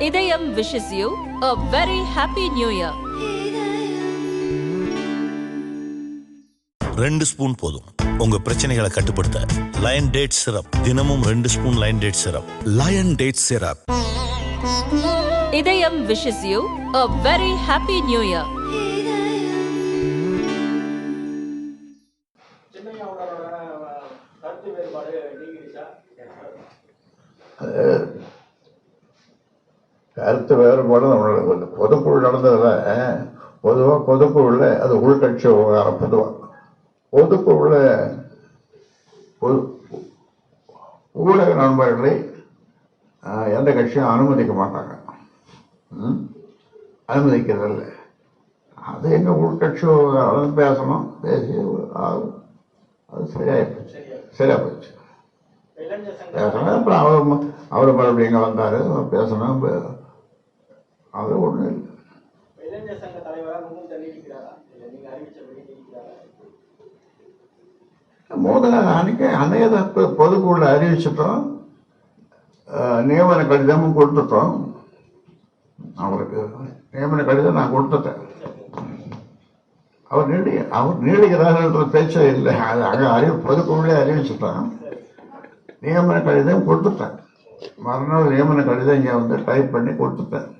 இதயம் wishes you a very happy new year. 2 spoon போதும் உங்க பிரச்சனைகளை கட்டுப்படுத்த. லயன் டேட் சிரப், தினமும் 2 spoon Lion date syrup. Lion date syrup. இதயம் wishes you a very happy new year. கருத்து வேறுபாடு நம்மளோட பொதுக்குழு நடந்ததில் பொதுவாக பொதுக்குழுவில் அது உள்கட்சி விவகாரம். பொதுக்குழுவில் ஊடக நண்பர்களை எந்த கட்சியும் அனுமதிக்க மாட்டாங்க, அனுமதிக்கிறதில்ல. அது எங்கள் உள்கட்சி விவகாரம் பேசணும், பேசி அது சரியாக போச்சு. பேசணும். அப்புறம் அவர் மறுபடியும் இங்கே வந்தார், பேசணும். அது ஒன்றும் இல்லை. அன்னைக்கு பொதுக்குழு அறிவிச்சிட்டோம், நியமன கடிதமும் கொடுத்துட்டோம். அவருக்கு நியமன கடிதம் நான் கொடுத்துட்டேன். அவர் நீடிக்கிறாருன்ற பேச்சே இல்லை. அது அங்கே பொதுக்குழுலே அறிவிச்சிட்டோம். நியமன கடிதம் கொடுத்துட்டேன். மறுநாள் நியமன கடிதம் இங்கே வந்து டைப் பண்ணி கொடுத்துட்டேன்.